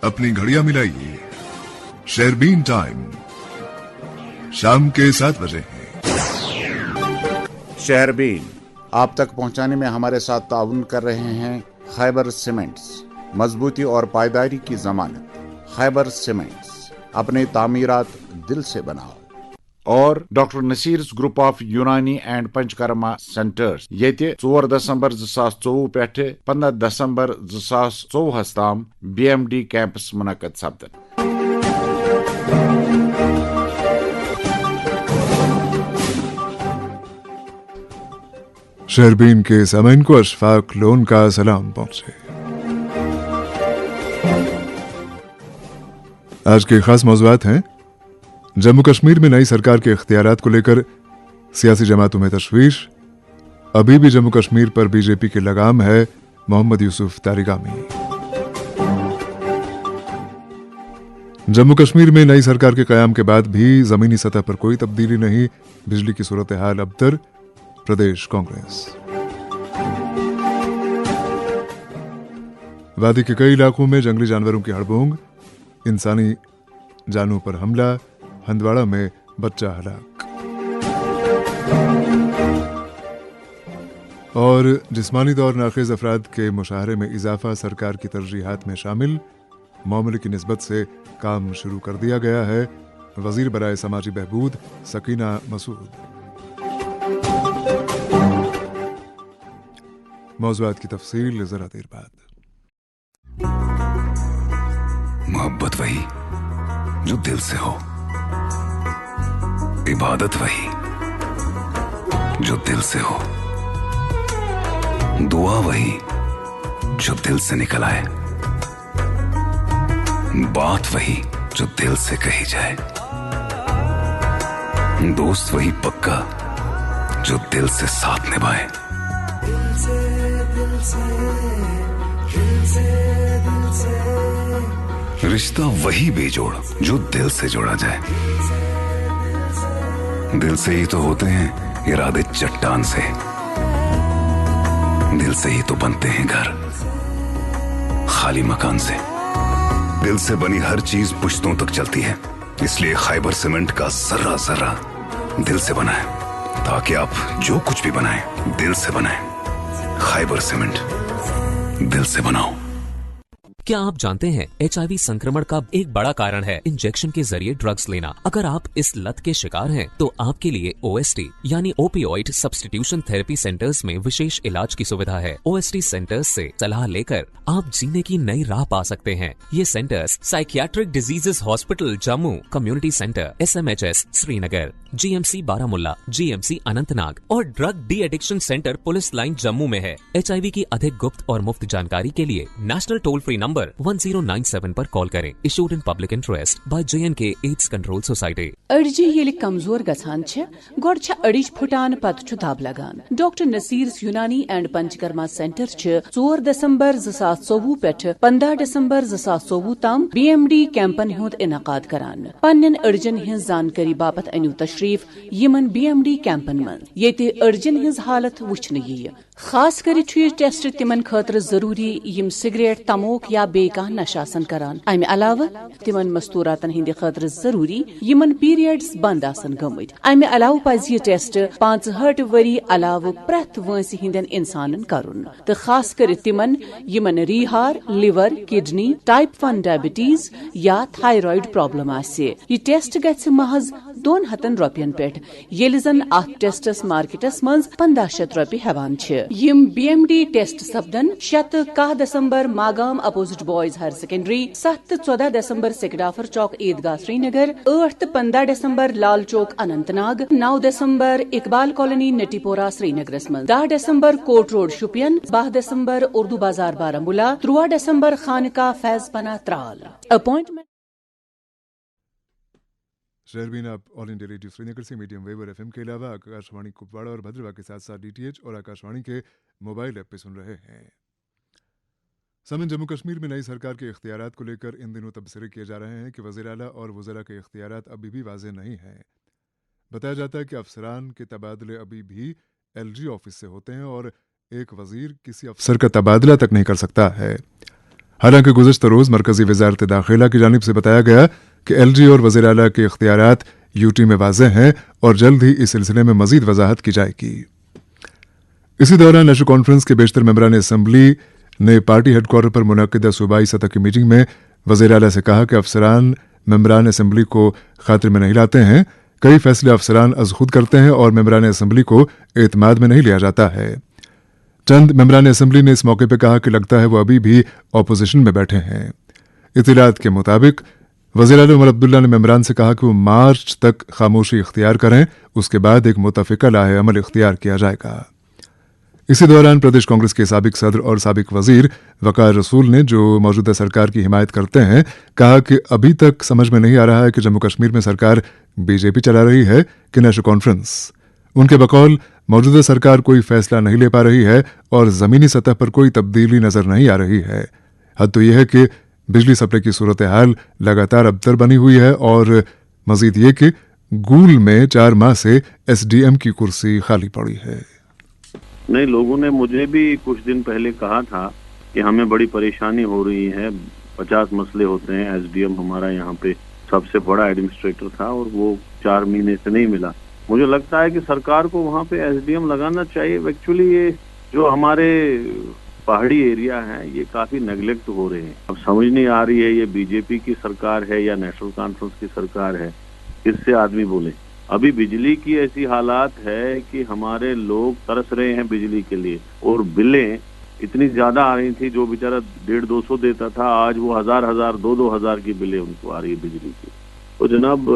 अपनी घड़ियां मिलाइए, शेरबीन टाइम शाम के 7 बजे है। शेरबीन आप तक पहुंचाने में हमारे साथ ताउन कर रहे हैं खैबर सीमेंट्स, मजबूती और पायदारी की जमानत। खैबर सीमेंट्स, अपने तामीरात दिल से बनाओ। और डॉक्टर नसीर्स ग्रुप ऑफ यूनानी एंड पंचकर्मा सेंटर्स ये 4 दिसंबर 2024 पे 15 दिसंबर 2024 ताम BMD कैंपस मुनक़द सपदन। शेरबीन के सामीन को अशफाक लोन का सलाम पहुंचे। आज के खास मौज़ूआत हैं, जम्मू कश्मीर में नई सरकार के इख्तियारात को लेकर सियासी जमातों में तशवीश, अभी भी जम्मू कश्मीर पर बीजेपी की लगाम है, मोहम्मद यूसुफ तारिगामी। जम्मू कश्मीर में नई सरकार के कयाम के बाद भी जमीनी सतह पर कोई तब्दीली नहीं, बिजली की सूरत हाल अबतर, प्रदेश कांग्रेस। वादी के कई इलाकों में जंगली जानवरों की हड़बोंग, इंसानी जानों पर हमला, हंदवाड़ा में बच्चा हलाक। और जिस्मानी तौर नाखिज अफराद के मुशाहरे में इजाफा सरकार की तरजीहात में शामिल, मामले की निस्बत से काम शुरू कर दिया गया है, वजीर बराए समाजी बहबूद सकीना मसूद। मौज़ूआत की तफसील जरा देर बाद। मोहब्बत वही जो दिल से हो, इबादत वही जो दिल से हो, दुआ वही जो दिल से निकल आए, बात वही जो दिल से कही जाए, दोस्त वही पक्का जो दिल से साथ निभाए। रिश्ता वही बेजोड़ जो दिल से जोड़ा जाए। दिल से ही तो होते हैं इरादे चट्टान से, दिल से ही तो बनते हैं घर खाली मकान से। दिल से बनी हर चीज पुश्तों तक चलती है, इसलिए खैबर सीमेंट का जर्रा जर्रा दिल से बना है, ताकि आप जो कुछ भी बनाएं दिल से बनाएं। खैबर सीमेंट, दिल से बनाओ। क्या आप जानते हैं HIV संक्रमण का एक बड़ा कारण है इंजेक्शन के जरिए ड्रग्स लेना। अगर आप इस लत के शिकार हैं तो आपके लिए OST यानी ओपियोइड सब्स्टिट्यूशन थेरेपी सेंटर्स में विशेष इलाज की सुविधा है। OST सेंटर्स से सलाह लेकर आप जीने की नई राह पा सकते हैं। ये centres psychiatric diseases hospital Jammu, community centre SMHS Srinagar, GMC Baramulla, GMC Anantnag और drug de addiction centre police line Jammu में है। HIV की अधिक गुप्त और मुफ्त जानकारी के लिए नेशनल टोल फ्री नंबर 1097 पर कॉल करें। Issued in public interest by JNK AIDS control society. अड़जी येली कमजोर गसान छ, गोड़ छ अड़िज फुटान पत छु दाब लगान। डॉक्टर नसीर्स यूनानी एंड पंचकर्मा सेंटर छ 4 दिसंबर 2024 पेठ 15 दिसंबर 2024 ताम BMD कैंपन हुंद इनकाद करान। पन्नन अड़जन हिंज जानकारी बापत अनु तशरीफ यमन BMD कैंपन मन येते अड़जन हिंज हालत वुछन यी। खास कर टेस्ट तिमन खतर जरूरी यम सिगरेट, तमोक या बेका नशासन करान। अमे अलावा तिमन मस्तूरातन हिंद खतर जरूरी यमन पीरियड्स बंद आसन गमित। अमे अलावा पज यह टेस्ट 65 वरी अलाव प्रथ वंस हिंदन इंसानन करुन, तो खास कर तिमन यमन रीहार, लिवर, किडनी, टाइप 1 डायबिटीज या थायराइड प्रॉब्लम आसे। यह टेस्ट गछ महज 200 रुपयन पेट, येल जन अथ टेस्टस मार्केटस मज 1500 रुपये हेवान छ। यम BMD टेस्ट सपदन 7 दिसंबर Magam opposite boys higher secondary, 7-14 दिसंबर सेकडाफर चौक ईदगाह श्रीनगर, 8-15 दिसंबर लाल चौक अनंतनाग, 9 दिसंबर इकबाल कॉलोनी नटीपोरा श्रीनगर, 10 दिसंबर कोट रोड शुपियन, 12 दिसंबर उर्दू बाजार बारामूला, 13 दिसंबर खानका फैजपना त्राल। अपॉइंटमेंट। शेरबीन आप ऑल इंडिया रेडियो श्रीनगर से मीडियम वेव और FM के अलावा आकाशवाणी कुपवाड़ा और भद्रवा के साथ साथ DTH और आकाशवाणी के मोबाइल ऐप पे सुन रहे हैं। समन जम्मू कश्मीर में नई सरकार के इख्तियारात को लेकर इन दिनों तबसरे किए जा रहे हैं कि वज़ीर आला और वज़रा के इख्तियारात अभी भी वाज़ेह नहीं हैं। बताया जाता है कि अफसरान के तबादले अभी भी LG ऑफिस से होते हैं और एक वज़ीर किसी अफसर का तबादला तक नहीं कर सकता है। हालांकि गुज़श्ता रोज़ मरकज़ी वज़ारत दाखिला की जानिब से बताया गया कि LG और वज़ीर आला के इख्तियारात यूटी में वाज़ेह हैं और जल्द ही इस सिलसिले में मज़ीद वजाहत की जाएगी। इसी दौरान नेशनल कॉन्फ्रेंस के बेशतर मेंबरान असम्बली ने पार्टी हेडक्वार्टर पर मुनक़िदा सूबाई सतह की मीटिंग में वज़ीर आला से कहा कि अफसरान मेंबरान असम्बली को खातिर में नहीं लाते हैं। कई फैसले अफसरान अज़ खुद करते हैं और मेंबरान असम्बली को एतमाद में नहीं लिया जाता है। चंद मेंबरान असम्बली ने इस मौके पर कहा कि लगता है वो अभी भी ऑपोजिशन में बैठे हैं। इत्तलात के मुताबिक वज़ीर आला उमर अब्दुल्ला ने मेंबरान से कहा कि वो मार्च तक खामोशी इख्तियार करें, उसके बाद एक मुतफ़िका लाहे अमल इख्तियार किया जाएगा। इसी दौरान प्रदेश कांग्रेस के साबिक सदर और साबिक वजीर वकार रसूल ने, जो मौजूदा सरकार की हिमायत करते हैं, कहा कि अभी तक समझ में नहीं आ रहा है कि जम्मू कश्मीर में सरकार बीजेपी चला रही है कि नेशनल कॉन्फ्रेंस। उनके बकौल मौजूदा सरकार कोई फैसला नहीं ले पा रही है और ज़मीनी सतह पर कोई तब्दीली नजर नहीं आ रही है। हद तो यह है कि बिजली सप्लाई की सूरत हाल लगातार अबतर बनी हुई है और मजीद ये कि गूल में 4 माह से SDM की कुर्सी खाली पड़ी है। नहीं, लोगों ने मुझे भी कुछ दिन पहले कहा था कि हमें बड़ी परेशानी हो रही है, 50 मसले होते हैं। SDM हमारा यहाँ पे सबसे बड़ा एडमिनिस्ट्रेटर था और वो 4 महीने से नहीं मिला। मुझे लगता है कि सरकार को वहाँ पे SDM लगाना चाहिए। एक्चुअली ये जो हमारे पहाड़ी एरिया है ये काफी नेग्लेक्ट हो रहे हैं। अब समझ नहीं आ रही है ये बीजेपी की सरकार है या नेशनल कॉन्फ्रेंस की सरकार है, किससे आदमी बोले। अभी बिजली की ऐसी हालात है कि हमारे लोग तरस रहे हैं बिजली के लिए और बिलें इतनी ज्यादा आ रही थी। जो बेचारा 150-200 देता था, आज वो 1000-1000 2-2000 की बिलें उनको आ रही है बिजली की। तो जनाब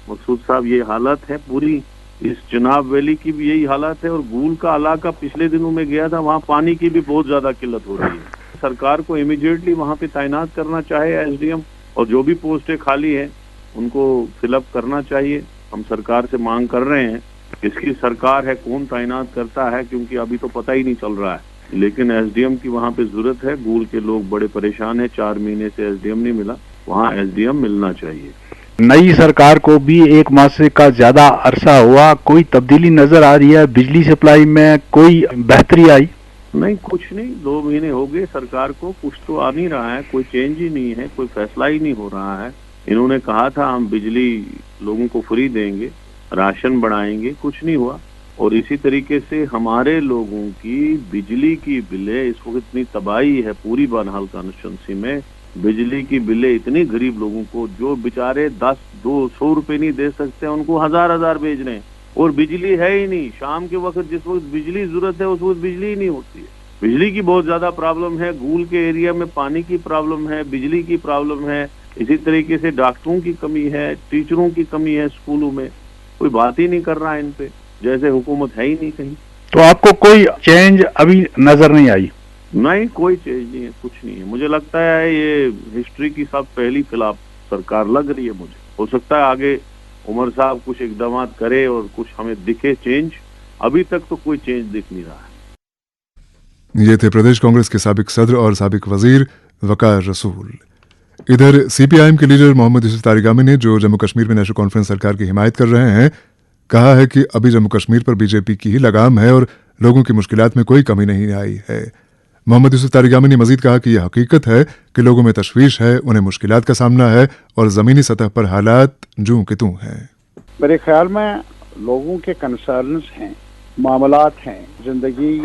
मकसूद साहब, ये हालत है पूरी। इस चिनाब वैली की भी यही हालत है और गूल का इलाका पिछले दिनों में गया था, वहाँ पानी की भी बहुत ज्यादा किल्लत हो रही है। सरकार को इमीडिएटली वहाँ पे तैनात करना चाहे SDM, और जो भी पोस्टें खाली हैं उनको फिलअप करना चाहिए। हम सरकार से मांग कर रहे हैं, किसकी सरकार है, कौन तैनात करता है, क्योंकि अभी तो पता ही नहीं चल रहा है। लेकिन SDM की वहाँ पे जरूरत है। गूल के लोग बड़े परेशान हैं, 4 महीने से SDM नहीं मिला, वहाँ SDM मिलना चाहिए। नई सरकार को भी 1 माह से का ज्यादा अरसा हुआ, कोई तब्दीली नजर आ रही है? बिजली सप्लाई में कोई बेहतरी आई? नहीं, कुछ नहीं। 2 महीने हो गए सरकार को, कुछ तो आ नहीं रहा है, कोई चेंज ही नहीं है, कोई फैसला ही नहीं हो रहा है। इन्होंने कहा था हम बिजली लोगों को फ्री देंगे, राशन बढ़ाएंगे, कुछ नहीं हुआ। और इसी तरीके से हमारे लोगों की बिजली की बिलें इस वक्त इतनी तबाही है पूरी बनहाल कॉन्स्टिट्यूंसी में। बिजली की बिलें इतनी गरीब लोगों को, जो बेचारे 10-200 रुपए नहीं दे सकते, उनको 1000-1000 भेज रहे हैं और बिजली है ही नहीं। शाम के वक्त जिस वक्त बिजली जरूरत है उस वक्त बिजली ही नहीं होती है। बिजली की बहुत ज्यादा प्रॉब्लम है। गूल के एरिया में पानी की प्रॉब्लम है, बिजली की प्रॉब्लम है, इसी तरीके से डॉक्टरों की कमी है, टीचरों की कमी है स्कूलों में। कोई बात ही नहीं कर रहा है इन पे, जैसे हुकूमत है ही नहीं कहीं। तो आपको कोई चेंज अभी नजर नहीं आई? नहीं, कोई चेंज नहीं है, कुछ नहीं है। मुझे लगता है ये हिस्ट्री की सब पहली खिलाफ सरकार लग रही है मुझे। हो सकता है आगे उमर साहब कुछ इकदाम करे और कुछ हमें दिखे चेंज। अभी तक तो कोई चेंज दिख नहीं रहा है। ये थे प्रदेश कांग्रेस के साबिक सदर और साबिक वजीर वकार रसूल। इधर CPIM के लीडर मोहम्मद यूसुफ तारिगामी ने, जो जम्मू कश्मीर में नेशनल कॉन्फ्रेंस सरकार की हिमायत कर रहे हैं, कहा है कि अभी जम्मू कश्मीर पर बीजेपी की ही लगाम है और लोगों की मुश्किलात में कोई कमी नहीं आई है। मोहम्मद यूसुफ तारिगामी ने मजीद कहा कि यह हकीकत है कि लोगों में तशवीश है, उन्हें मुश्किलात का सामना है और ज़मीनी सतह पर हालात जूं के तूं हैं। मेरे ख्याल में लोगों के कंसर्न्स हैं, मामलात हैं जिंदगी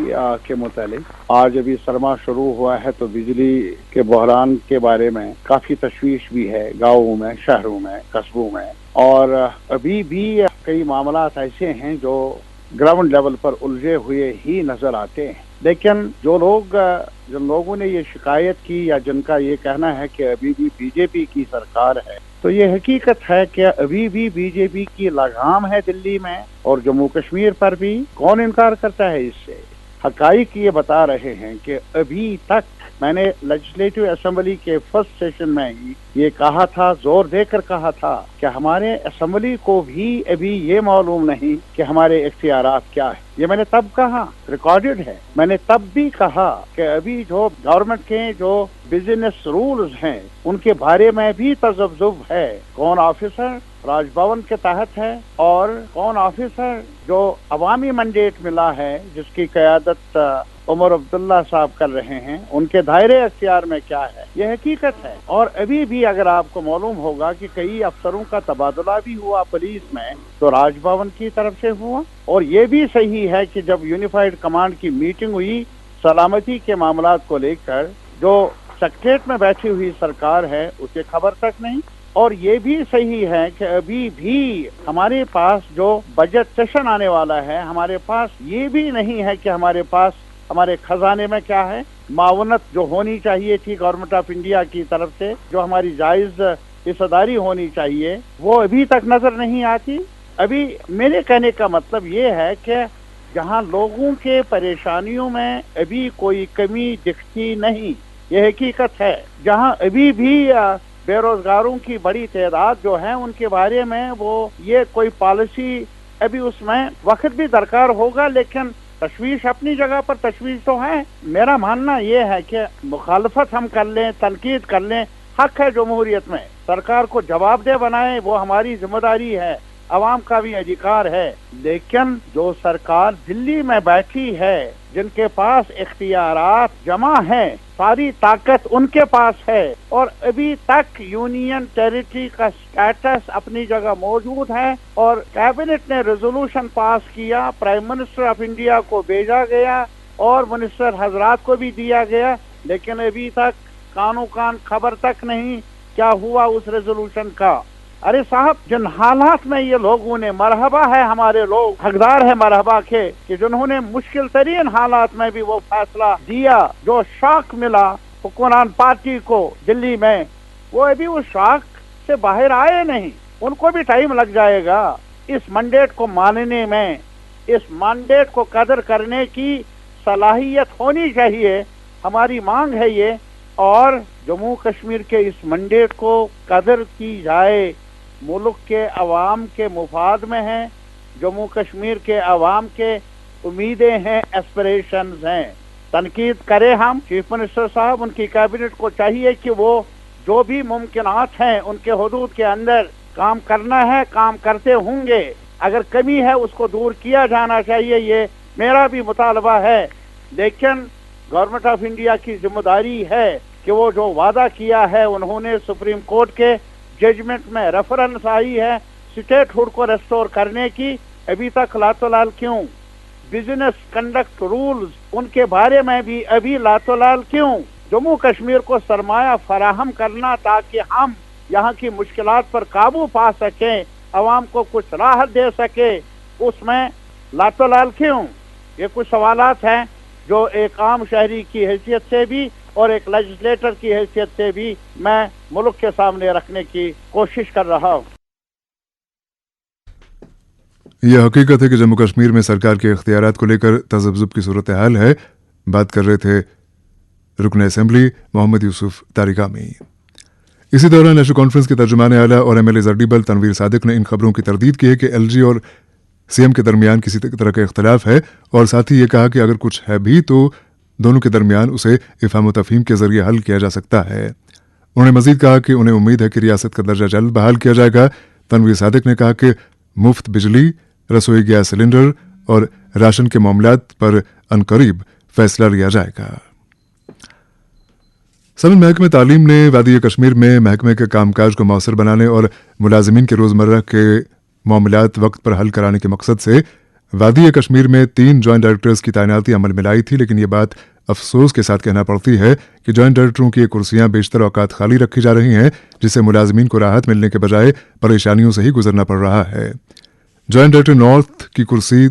के मुतालिक। आज अभी सरमा शुरू हुआ है तो बिजली के बहरान के बारे में काफी तशवीश भी है, गाँवों में, शहरों में, कस्बों में। और अभी भी कई मामलात ऐसे हैं जो ग्राउंड लेवल पर उलझे हुए ही नजर आते हैं। लेकिन जिन लोगों ने ये शिकायत की या जिनका ये कहना है कि अभी भी बीजेपी की सरकार है, तो ये हकीकत है कि अभी भी बीजेपी की लगाम है दिल्ली में और जम्मू कश्मीर पर भी। कौन इनकार करता है इससे? हकाइक ये बता रहे हैं कि अभी तक मैंने लेजिस्लेटिव असेंबली के फर्स्ट सेशन में ही ये कहा था, जोर देकर कहा था कि हमारे असेंबली को भी अभी ये मालूम नहीं कि हमारे इख्तियारात क्या है। ये मैंने तब कहा, रिकॉर्डेड है। मैंने तब भी कहा कि अभी जो गवर्नमेंट के जो बिजनेस रूल्स हैं उनके बारे में भी तजब्जुब है। कौन ऑफिसर राजभवन के तहत है और कौन ऑफिसर जो अवामी मैंडेट मिला है जिसकी क़यादत उमर अब्दुल्ला साहब कर रहे हैं, उनके दायरे अख्तियार में क्या है, यह हकीकत है। और अभी भी अगर आपको मालूम होगा कि कई अफसरों का तबादला भी हुआ पुलिस में, तो राजभवन की तरफ से हुआ। और ये भी सही है कि जब यूनिफाइड कमांड की मीटिंग हुई सलामती के मामलात को लेकर, जो सेक्रेटरीट में बैठी हुई सरकार है उसे खबर तक नहीं। और ये भी सही है कि अभी भी हमारे पास जो बजट सेशन आने वाला है, हमारे पास ये भी नहीं है कि हमारे पास हमारे खजाने में क्या है। मावनत जो होनी चाहिए थी गवर्नमेंट ऑफ इंडिया की तरफ से, जो हमारी जायज हिस्सेदारी होनी चाहिए, वो अभी तक नजर नहीं आती। अभी मेरे कहने का मतलब ये है कि जहाँ लोगों के परेशानियों में अभी कोई कमी दिखती नहीं, ये हकीकत है। जहाँ अभी भी बेरोजगारों की बड़ी तादाद जो है उनके बारे में वो ये कोई पॉलिसी, अभी उसमें वक्त भी दरकार होगा, लेकिन तशवीश अपनी जगह पर तशवीश तो है। मेरा मानना ये है कि मुखालफत हम कर लें, तनकीद कर लें, हक है जमहूरियत में। सरकार को जवाबदेह बनाए वो हमारी जिम्मेदारी है, अवाम का भी अधिकार है। लेकिन जो सरकार दिल्ली में बैठी है, जिनके पास इख्तियारात जमा है, सारी ताकत उनके पास है, और अभी तक यूनियन टेरिटरी का स्टेटस अपनी जगह मौजूद है। और कैबिनेट ने रेजोल्यूशन पास किया, प्राइम मिनिस्टर ऑफ इंडिया को भेजा गया और मिनिस्टर हजरात को भी दिया गया, लेकिन अभी तक कानो कान खबर तक नहीं क्या हुआ उस रेजोल्यूशन का। अरे साहब, जिन हालात में ये लोगों ने, मरहबा है हमारे लोग, हकदार है मरहबा के कि जिन्होंने मुश्किल तरीन हालात में भी वो फैसला दिया, जो शॉक मिला हुक्मरान पार्टी को दिल्ली में, वो अभी उस शॉक से बाहर आए नहीं। उनको भी टाइम लग जाएगा इस मैंडेट को मानने में। इस मैंडेट को कदर करने की सलाहियत होनी चाहिए, हमारी मांग है ये। और जम्मू कश्मीर के इस मैंडेट को कदर की जाए, मुल्क के अवाम के मुफाद में है, जम्मू कश्मीर के अवाम के उम्मीदें हैं, एस्पिरेशंस हैं। तनकीद करें हम, चीफ मिनिस्टर साहब, उनकी कैबिनेट को चाहिए कि वो जो भी मुमकिनात हैं उनके हदूद के अंदर काम करना है, काम करते होंगे। अगर कमी है उसको दूर किया जाना चाहिए, ये मेरा भी मुतालबा है। लेकिन गवर्नमेंट ऑफ इंडिया की जिम्मेदारी है कि वो जो वादा किया है, उन्होंने सुप्रीम कोर्ट के जजमेंट में रेफरेंस आई है स्टेटहुड को रेस्टोर करने की, अभी तक लातोलाल क्यों? बिजनेस कंडक्ट रूल्स, उनके बारे में भी अभी लातोलाल क्यों? जम्मू कश्मीर को सरमाया फराहम करना ताकि हम यहाँ की मुश्किलात पर काबू पा सकें, अवाम को कुछ राहत दे सके, उसमें लातोलाल क्यों? ये कुछ सवालात हैं जो एक आम शहरी की हैसियत से भी और एक लेजिस्लेटर की हैसियत से भी मैं मुल्क के सामने रखने की कोशिश कर रहा हूँ। यह हकीकत है कि जम्मू कश्मीर में सरकार के इख्तियारात को लेकर तज़ब्ज़ुब की सूरत हाल है। बात कर रहे थे रुकन असेंबली मोहम्मद यूसुफ तारिगामी। इसी दौरान नेशनल कॉन्फ्रेंस के तर्जुमान आला और एमएलए जर्डीबल तनवीर सादिक ने इन खबरों की तरदीद की है कि एलजी और सीएम के दरमियान किसी तरह का इख्तलाफ है, और साथ ही ये कहा कि अगर कुछ है भी तो दोनों के दरमियान उसे इफ़हाम व तफ़हीम के जरिए हल किया जा सकता है। उन्होंने मजीद कहा कि उन्हें उम्मीद है कि रियासत का दर्जा जल्द बहाल किया जाएगा। तनवीर सादिक ने कहा कि मुफ्त बिजली, रसोई गैस सिलेंडर और राशन के मामलात पर अनकरीब फैसला लिया जाएगा। सबल महकमे तालीम ने वादी कश्मीर में महकमे के कामकाज को मौसर बनाने और मुलाजिमीन के रोज़मर्रा के मामलात वक्त पर हल कराने के मकसद से वादी कश्मीर में 3 जॉइंट डायरेक्टर्स की तैनाती अमल में लाई थी, लेकिन ये बात अफसोस के साथ कहना पड़ती है कि जॉइंट डायरेक्टरों की कुर्सियां बेशतर औकात खाली रखी जा रही हैं, जिससे मुलाजिमीन को राहत मिलने के बजाय परेशानियों से ही गुजरना पड़ रहा है। जॉइंट डायरेक्टर नॉर्थ की कुर्सी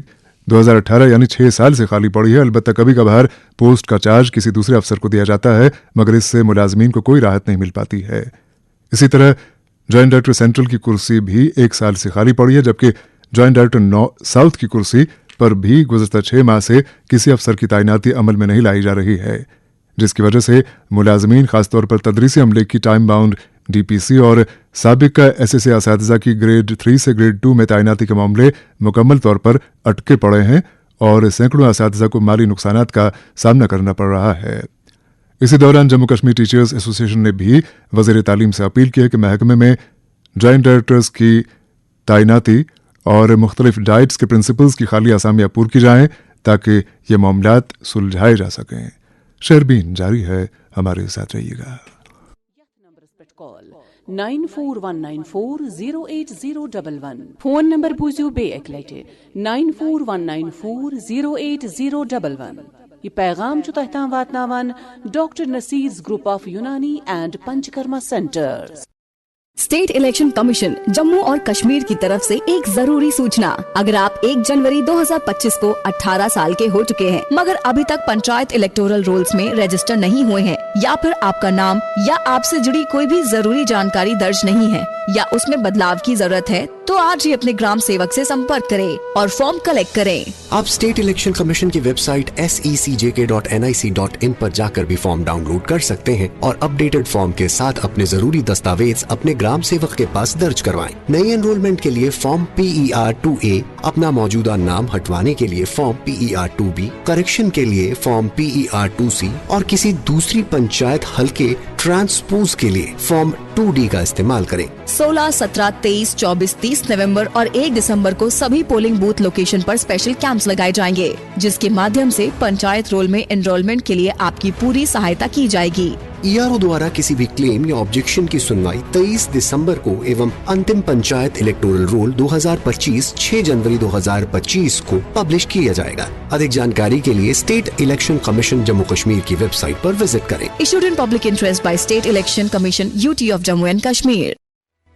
2018 यानी 6 साल से खाली पड़ी है। अलबत्ता कभी कभार पोस्ट का चार्ज किसी दूसरे अफसर को दिया जाता है, मगर इससे मुलाजिमीन को कोई राहत नहीं मिल पाती है। इसी तरह जॉइंट डायरेक्टर सेंट्रल की कुर्सी भी 1 साल से खाली पड़ी है, जबकि जॉइंट डायरेक्टर साउथ की कुर्सी पर भी गुज़श्ता 6 माह से किसी अफसर की तैनाती अमल में नहीं लाई जा रही है, जिसकी वजह से मुलाजमीन खासतौर पर तदरीसी अमले की टाइम बाउंड डीपीसी और साबिका एसएसए असातिज़ा की ग्रेड 3 से ग्रेड 2 में तैनाती के मामले मुकम्मल तौर पर अटके पड़े हैं और सैकड़ों असातिज़ा को माली नुकसानात का सामना करना पड़ रहा है। इसी दौरान जम्मू कश्मीर टीचर्स एसोसिएशन ने भी वज़ीर तालीम से अपील की है कि महकमे में जॉइंट डायरेक्टर्स की तैनाती और मुख्तलिफ डाइट्स के प्रिंसिपल्स की खाली आसामियाँ पूरी की जाएं ताकि ये मामलात सुलझाए जा सकें। शर्बीन जारी है, हमारे साथ रहिएगा। 94194080011 फोन नंबर बूझो बे एकलटे 94194080011 ये पैगाम जो तहता वातनावन डॉक्टर नसीर्स ग्रुप ऑफ यूनानी and panchakarma centres. State election commission Jammu और कश्मीर की तरफ से एक जरूरी सूचना। अगर आप 1 जनवरी 2025 को 18 साल के हो चुके हैं मगर अभी तक पंचायत इलेक्टोरल रोल्स में रजिस्टर नहीं हुए हैं या फिर आपका नाम या आपसे जुड़ी कोई भी जरूरी जानकारी दर्ज नहीं है या उसमें बदलाव की जरूरत है तो आज ही अपने ग्राम सेवक से संपर्क करें और फॉर्म कलेक्ट करें। आप स्टेट इलेक्शन कमीशन की वेबसाइट secjk.nic.in पर जाकर भी फॉर्म डाउनलोड कर सकते हैं और अपडेटेड फॉर्म के साथ अपने जरूरी दस्तावेज अपने ग्राम सेवक के पास दर्ज करवाएं। नई एनरोलमेंट के लिए फॉर्म PER2A, अपना मौजूदा नाम हटवाने के लिए फॉर्म PER2B, करेक्शन के लिए फॉर्म PER2C और किसी दूसरी पंचायत हल्के ट्रांसपोज के लिए फॉर्म 2D का इस्तेमाल करें। 16, 17, 23, 24, 30 नवंबर और 1 दिसंबर को सभी पोलिंग बूथ लोकेशन पर स्पेशल कैंप्स लगाए जाएंगे जिसके माध्यम से पंचायत रोल में एनरोलमेंट के लिए आपकी पूरी सहायता की जाएगी। ERO द्वारा किसी भी क्लेम या ऑब्जेक्शन की सुनवाई 23 दिसंबर को एवं अंतिम पंचायत इलेक्टोरल रोल 2025 6 जनवरी 2025 को पब्लिश किया जाएगा। अधिक जानकारी के लिए state election commission Jammu Kashmir की वेबसाइट पर विजिट करें। Issued in public interest by state election commission UT of Jammu and Kashmir.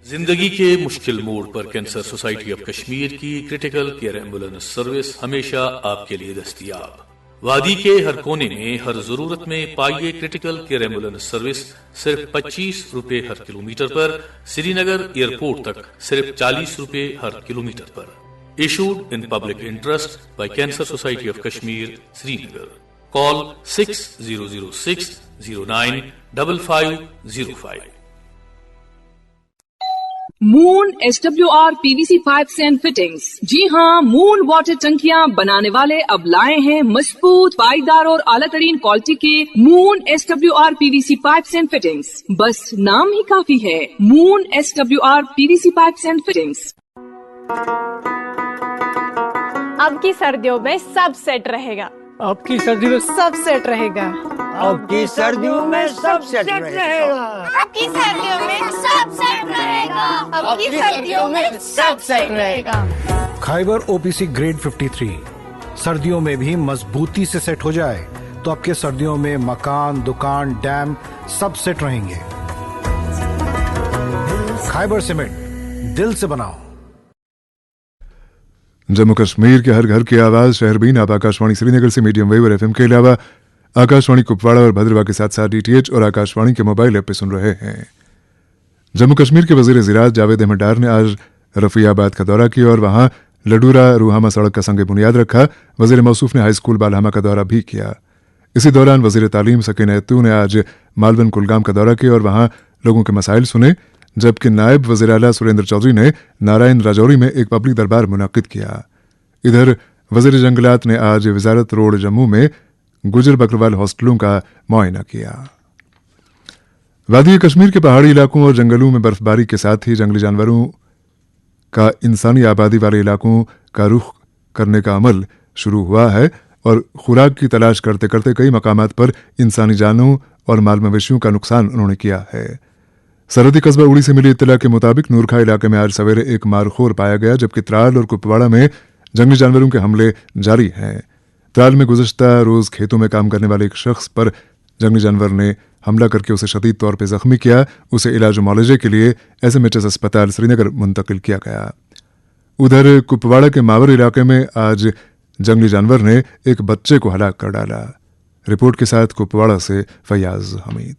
जिंदगी के मुश्किल मोड़ पर कैंसर सोसाइटी ऑफ कश्मीर की क्रिटिकल केयर एम्बुलेंस सर्विस हमेशा आपके लिए दस्तयाब। वादी के हर कोने में हर जरूरत में पाइए क्रिटिकल केयर एम्बुलेंस सर्विस सिर्फ 25 रुपए हर किलोमीटर पर, श्रीनगर एयरपोर्ट तक सिर्फ 40 रुपए हर किलोमीटर पर। Issued in public interest by cancer society of Kashmir Srinagar. Call 6006095505। Moon SWR PVC pipes and fittings. जी हाँ, मून वाटर टंकियां बनाने वाले अब लाए हैं मजबूत, पाईदार और आला तरीन क्वालिटी के moon SWR PVC pipes and fittings. बस नाम ही काफी है, moon SWR PVC pipes and fittings. अब की सर्दियों में सब सेट रहेगा। अब की सर्दियों में सब सेट रहेगा। अब की सर्दियों में सब सेट रहेगा। अब की सर्दियों में सब सेट रहेगा। अब की सर्दियों में सब सेट रहेगा। खाइबर OPC ग्रेड 53 सर्दियों में भी मजबूती से सेट हो जाए तो आपके सर्दियों में मकान, दुकान, डैम सब सेट रहेंगे। खाइबर सीमेंट, दिल से बनाओ। जम्मू कश्मीर के हर घर की आवाज शहरबीन आप आकाशवाणी श्रीनगर से मीडियम वेव और FM के अलावा आकाशवाणी कुपवाड़ा और भद्रवा के साथ साथ DTH और आकाशवाणी के मोबाइल ऐप पे सुन रहे हैं। जम्मू कश्मीर के वजीर ज़राअत जावेद अहमद डार ने आज रफियाबाद का दौरा किया और वहां लडूरा रूहामा सड़क का संग बुनियाद रखा। वजीर मौसूफ ने हाई स्कूल बालहामा का दौरा भी किया। इसी दौरान वजीर तालीम सकीना अत्तू ने आज मालवन कुलगाम का दौरा किया और वहां लोगों के मसाइल सुने, जबकि नायब वज़ीर आला सुरेंद्र चौधरी ने नारायण राजौरी में एक पब्लिक दरबार मुनाकिद किया। इधर वज़ीर जंगलात ने आज वजारत रोड जम्मू में गुजर बकरवाल हॉस्टलों का मुआयना किया। वादी कश्मीर के पहाड़ी इलाकों और जंगलों में बर्फबारी के साथ ही जंगली जानवरों का इंसानी आबादी वाले इलाकों का रुख करने का अमल शुरू हुआ है और खुराक की तलाश करते करते कई मकामात पर इंसानी जानों और माल मवेशियों का नुकसान उन्होंने किया है। सरहदी कस्बा उड़ी से मिली इत्तला के मुताबिक नूरखा इलाके में आज सवेरे एक मारखोर पाया गया, जबकि त्राल और कुपवाड़ा में जंगली जानवरों के हमले जारी हैं। त्राल में गुज़श्ता रोज खेतों में काम करने वाले एक शख्स पर जंगली जानवर ने हमला करके उसे शदीद तौर पर जख्मी किया। उसे इलाज मुआलजे के लिए SMHS अस्पताल श्रीनगर मुंतकिल किया गया। उधर कुपवाड़ा के मावर इलाके में आज जंगली जानवर ने एक बच्चे को हलाक कर डाला। रिपोर्ट के साथ कुपवाड़ा से फयाज हमीद।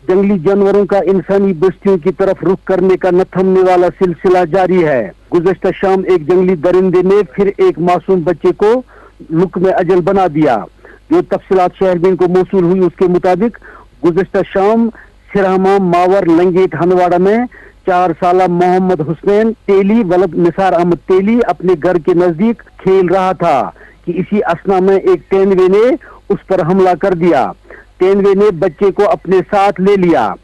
जंगली जानवरों का इंसानी बस्तियों की तरफ रुख करने का न थमने वाला सिलसिला जारी है। गुज़श्ता शाम एक जंगली दरिंदे ने फिर एक मासूम बच्चे को लुक में अजल बना दिया। जो तफसीलात शहरबीन को मौसूल हुई उसके मुताबिक गुज़श्ता शाम सिरहमा मावर लंगेट हंदवाड़ा में 4 साला मोहम्मद हुसैन तेली वलद निसार अहमद तेली अपने घर के नजदीक खेल रहा था कि इसी असना में एक तेंदुए ने उस पर हमला कर दिया। तेंदुए ने बच्चे को अपने साथ ले लिया।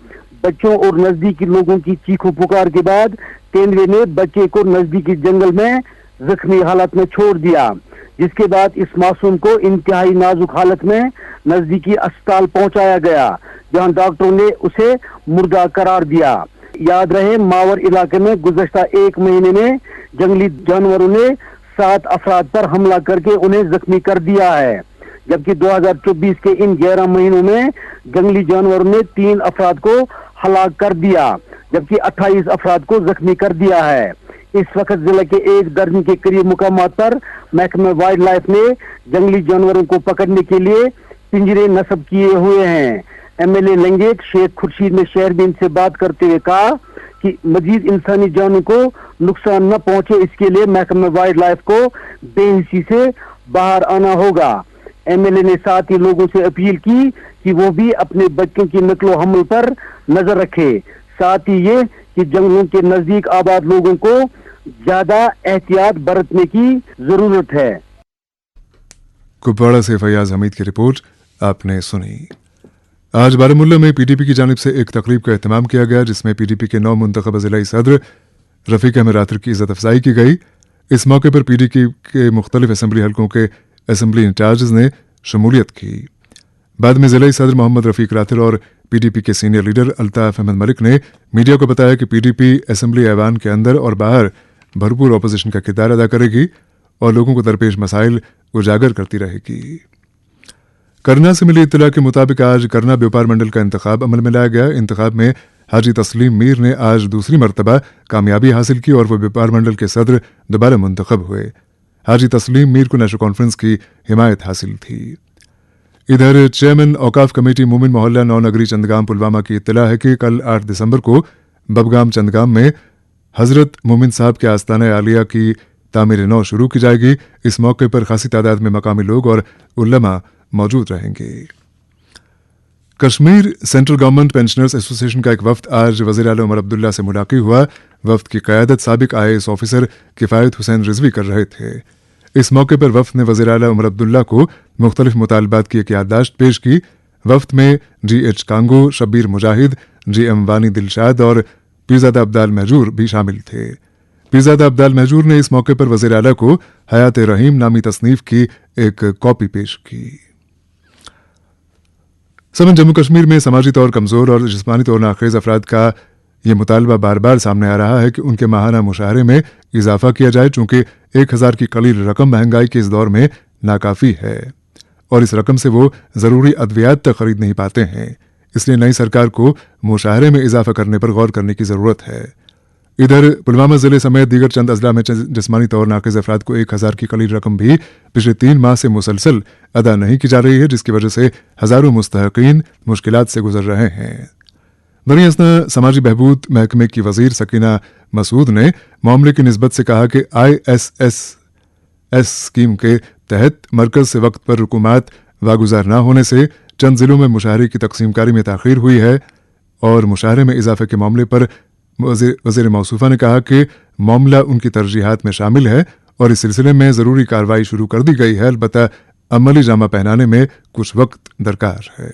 बच्चों और नजदीकी लोगों की चीखों पुकार के बाद तेंदुए ने बच्चे को नजदीकी जंगल में जख्मी हालत में छोड़ दिया, जिसके बाद इस मासूम को इंतहाई नाजुक हालत में नजदीकी अस्पताल पहुंचाया गया, जहां डॉक्टरों ने उसे मुर्दा करार दिया। याद रहे, मावर इलाके में गुज़श्ता 1 महीने में जंगली जानवरों ने 7 अफराद पर हमला करके उन्हें जख्मी कर दिया है, जबकि 2024 के इन 11 महीनों में जंगली जानवरों ने 3 अफराद को हलाक कर दिया, जबकि 28 अफराद को जख्मी कर दिया है। इस वक्त जिले के 1 दर्जन के करीब मुकामात पर महकमा वाइल्ड लाइफ ने जंगली जानवरों को पकड़ने के लिए पिंजरे नस्ब किए हुए हैं। MLA लंगेट शेख खुर्शीद ने शहरबीन से बात करते हुए कहा कि मजीद इंसानी जानों को नुकसान न पहुंचे, इसके लिए महकमा वाइल्ड लाइफ को बेहिसी से बाहर आना होगा। MLA ने साथ ही लोगों से अपील की कि वो भी अपने बच्चों की नकलो हमल पर नजर रखे, साथ ही ये कि जंगलों के नजदीक आबाद लोगों को ज्यादा एहतियात बरतने की जरूरत है। कुपवाड़ा से फैयाज हमीद की रिपोर्ट आपने सुनी। आज बारामुल्ला में PDP की जानिब से एक तकरीब का एहतमाम किया गया, जिसमें PDP के 9 मुंतखब ज़िलाई सदर रफ़ीक अहमद रातर की इज़्ज़त अफजाई की गई। इस मौके पर PDP के मुख्तलिफ असम्बली हल्कों के असम्बली इंचार्ज ने शमूलियत की। बाद में ज़िलाई सदर मोहम्मद रफ़ीक रातर और PDP के सीनियर लीडर अल्ताफ़ अहमद मलिक ने मीडिया को बताया कि PDP असम्बली ऐवान के अंदर और बाहर भरपूर अपोजिशन का किरदार अदा करेगी और लोगों को दरपेश मसाइल उजागर करती रहेगी। करना से मिली इत्तला के मुताबिक आज करना व्यापार मंडल का इंतखाब अमल में लाया गया। इंतखाब में हाजी तस्लीम मीर ने आज दूसरी मरतबा कामयाबी हासिल की और वह व्यापार मंडल के सदर दोबारा मुंतखब हुए। हाजी तस्लीम मीर को नेशनल कॉन्फ्रेंस की हिमायत हासिल थी। इधर चेयरमैन औकाफ कमेटी मोमिन मोहल्ला 9 नगरी चंदगाम पुलवामा की इत्तला है कि कल 8 दिसंबर को बबगाम चंदगाम में हजरत मोमिन साहब के आस्ताना आलिया की तामीर नौ शुरू की जाएगी। इस मौके पर खासी तादाद में मकामी लोग और उलमा मौजूद रहेंगे। Kashmir central government pensioners association का एक वफ्द आज वज़ीर आला उमर अब्दुल्ला से मुलाकात हुआ। वफ्द की क़यादत साबिक IAS ऑफिसर किफ़ायत हुसैन रिजवी कर रहे थे। इस मौके पर वफ्द ने वज़ीर आला उमर अब्दुल्ला को मुख्तलिफ मुतालबात की एक याददाश्त पेश की। वफ्द में GH कांगो, शब्बीर मुजाहिद, GM वानी दिलशाद और पीरज़ादा अब्दाल महजूर भी शामिल थे। पीरज़ादा अब्दाल महजूर ने इस मौके पर वज़ीर आला को हयात रहीम नामी तसनीफ की एक कॉपी पेश की। समन जम्मू कश्मीर में समाजी तौर कमज़ोर और जिस्मानी तौर नाखेज़ अफराद का ये मुतालबा बार बार सामने आ रहा है कि उनके माहाना मुशाहरे में इजाफा किया जाए, चूँकि 1000 की कलील रकम महंगाई के इस दौर में नाकाफ़ी है और इस रकम से वो ज़रूरी अद्वियात तक खरीद नहीं पाते हैं। इसलिए नई सरकार को मुशाहरे में इजाफा करने पर गौर करने की ज़रूरत है। इधर पुलवामा ज़िले समेत दीगर चंद अजला में जिस्मानी तौर नाक़िज़ अफराद को 1000 की कलील रकम भी पिछले 3 माह से मुसलसल अदा नहीं की जा रही है, जिसकी वजह से हज़ारों मुस्तहक़ीन मुश्किलात से गुजर रहे हैं। बनी असना समाजी बहबूद महकमे की वज़ीर सकीना मसूद ने मामले की निस्बत से कहा कि ISSS स्कीम के तहत मरकज़ से वक्त पर रुकूमात वागुजार न होने से चंद ज़िलों में मुशाहरे की तकसीमकारी में ताख़ीर हुई है और मुशाहरे में इजाफे के मामले पर वज़ीर मौसूफ़ा ने कहा कि मामला उनकी तरजीहात में शामिल है और इस सिलसिले में ज़रूरी कार्रवाई शुरू कर दी गई है। अलबत्ता अमली जामा पहनाने में कुछ वक्त दरकार है।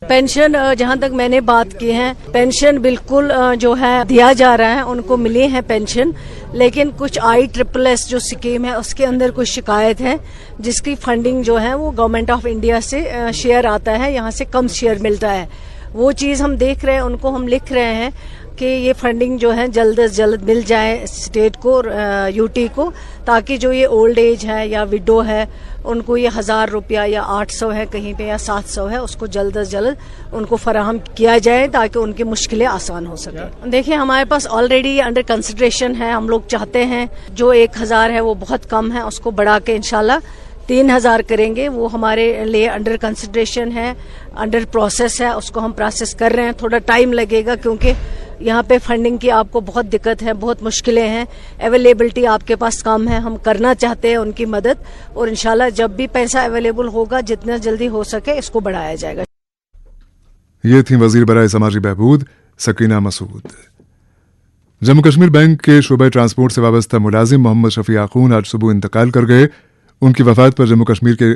पेंशन जहाँ तक मैंने बात की है, पेंशन बिल्कुल जो है दिया जा रहा है, उनको मिले हैं पेंशन, लेकिन कुछ ISSS जो स्कीम है उसके अंदर कुछ शिकायत है, जिसकी फंडिंग जो है वो गवर्नमेंट ऑफ इंडिया से शेयर आता है, यहाँ से कम शेयर मिलता है। वो चीज़ हम देख रहे हैं, उनको हम लिख रहे हैं कि ये फंडिंग जो है जल्द से जल्द मिल जाए स्टेट को, UT को, ताकि जो ये ओल्ड एज है या विडो है उनको ये 1000 रुपया या 800 है कहीं पे या 700 है, उसको जल्द से जल्द उनको फराहम किया जाए ताकि उनकी मुश्किलें आसान हो सके। देखिए हमारे पास ऑलरेडी अंडर कंसिडरेशन है, हम लोग चाहते हैं जो 1000 है वो बहुत कम है, उसको बढ़ा के इंशाल्लाह 3000 करेंगे। वो हमारे लिए अंडर कंसिडरेशन है, अंडर प्रोसेस है, उसको हम प्रोसेस कर रहे हैं। थोड़ा टाइम लगेगा क्योंकि यहाँ पे फंडिंग की आपको बहुत दिक्कत है, बहुत मुश्किलें हैं, अवेलेबिलिटी आपके पास कम है। हम करना चाहते हैं उनकी मदद और इंशाल्लाह जब भी पैसा अवेलेबल होगा जितना जल्दी हो सके इसको बढ़ाया जाएगा। ये थी वजीर बराए समाजी बहबूद सकीना मसूद। जम्मू कश्मीर बैंक के शोबे ट्रांसपोर्ट से वाबस्ता मुलाजिम मोहम्मद शफी आखून आज सुबह इंतकाल कर गए। उनकी वफात पर जम्मू कश्मीर के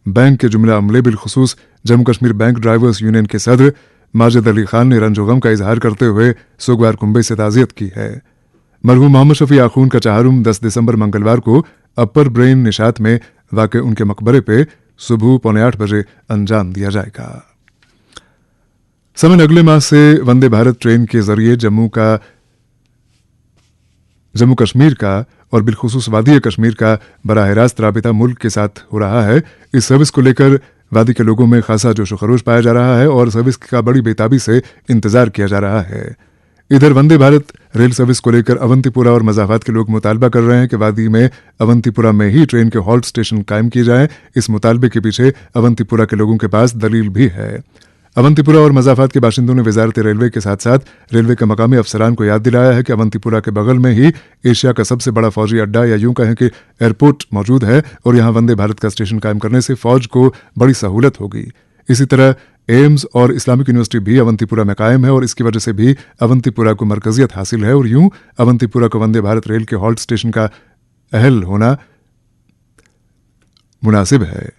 बैंक के जुमला अमले बिलखुसूस Jammu Kashmir bank drivers union के सदर माजिद अली खान ने रंजो गम का इजहार करते हुए सोगवार कुंबे से ताज़ियत की है। मरहूम मोहम्मद शफी आखून का चहारुम 10 दिसंबर मंगलवार को अपर ब्रेन निशात में वाक़ उनके मकबरे पे सुबह 7:45 बजे अंजाम दिया जाएगा। समन अगले माह से वंदे भारत ट्रेन के जरिए जम्मू कश्मीर का और बिलखुसूस वादी कश्मीर का बराह रास्त राबिता मुल्क के साथ हो रहा है। इस सर्विस को लेकर वादी के लोगों में खासा जोश खरोश पाया जा रहा है और सर्विस का बड़ी बेताबी से इंतजार किया जा रहा है। इधर वंदे भारत रेल सर्विस को लेकर अवंतीपुरा और मज़ाफात के लोग मुतालबा कर रहे हैं कि वादी में अवंतीपुरा में ही ट्रेन के हॉल्ट स्टेशन कायम किए जाएं। इस मुतालबे के पीछे अवंतीपुरा के लोगों के पास दलील भी है। अवंतीपुरा और मज़ाफात के बाशिंदों ने वजारत रेलवे के साथ साथ रेलवे के मकामी अफसरान को याद दिलाया है कि अवंतीपुरा के बगल में ही एशिया का सबसे बड़ा फौजी अड्डा या यूं कहें कि एयरपोर्ट मौजूद है और यहां वंदे भारत का स्टेशन कायम करने से फौज को बड़ी सहूलत होगी। इसी तरह एम्स और इस्लामिक यूनिवर्सिटी भी अवंतीपुरा में कायम है और इसकी वजह से भी अवंतीपुरा को मरकजियत हासिल है और यूं अवंतीपुरा को वंदे भारत रेल के हॉल्ट स्टेशन का अहल होना मुनासिब है।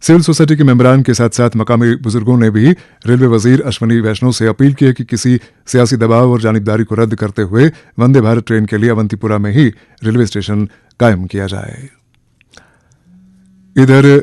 सिविल सोसाइटी के मेंबरान के साथ साथ मकामी बुजुर्गों ने भी रेलवे वजीर अश्वनी वैष्णव से अपील की है कि किसी सियासी दबाव और जानिबदारी को रद्द करते हुए वंदे भारत ट्रेन के लिए अवंतीपुरा में ही रेलवे स्टेशन कायम किया जाए। इधर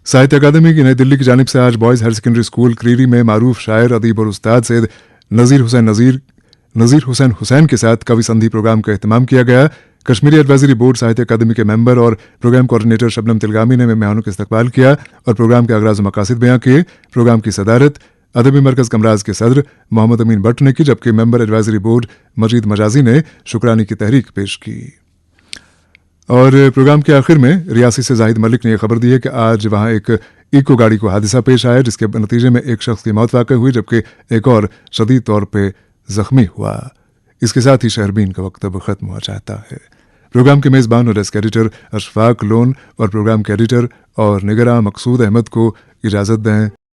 साहित्य अकादमी की नई दिल्ली की जानिब से आज boys higher secondary school Kreeri में मारूफ शायर अदीब और उस्ताद सैयद नज़ीर हुसैन के साथ कवि संधि प्रोग्राम का एहतमाम किया गया। कश्मीरी एडवाइजरी बोर्ड साहित्य अकादमी के मेंबर और प्रोग्राम कोऑर्डिनेटर शबनम तिलगामी ने मेहमानों का इस्तकबाल किया और प्रोग्राम के अगराज मकासिद बयां किए। प्रोग्राम की सदारत अदबी मरकज कमराज के सदर मोहम्मद अमीन भट्ट ने की, जबकि मेंबर एडवाइजरी बोर्ड मजीद मजाजी ने शुक्रानी की तहरीक पेश की। और प्रोग्राम के आखिर में रियासी से जाहिद मलिक ने यह खबर दी है कि आज वहां एक इको गाड़ी को हादसा पेश आया जिसके नतीजे में एक शख्स की मौत वाक़ हुई जबकि एक और शदीद तौर पर जख्मी हुआ। इसके साथ ही शहरबीन का वक्त अब खत्म हुआ चाहता है। प्रोग्राम के मेज़बान और डेस्क एडिटर अशफाक लोन और प्रोग्राम के एडिटर और निगरां मकसूद अहमद को इजाज़त दें।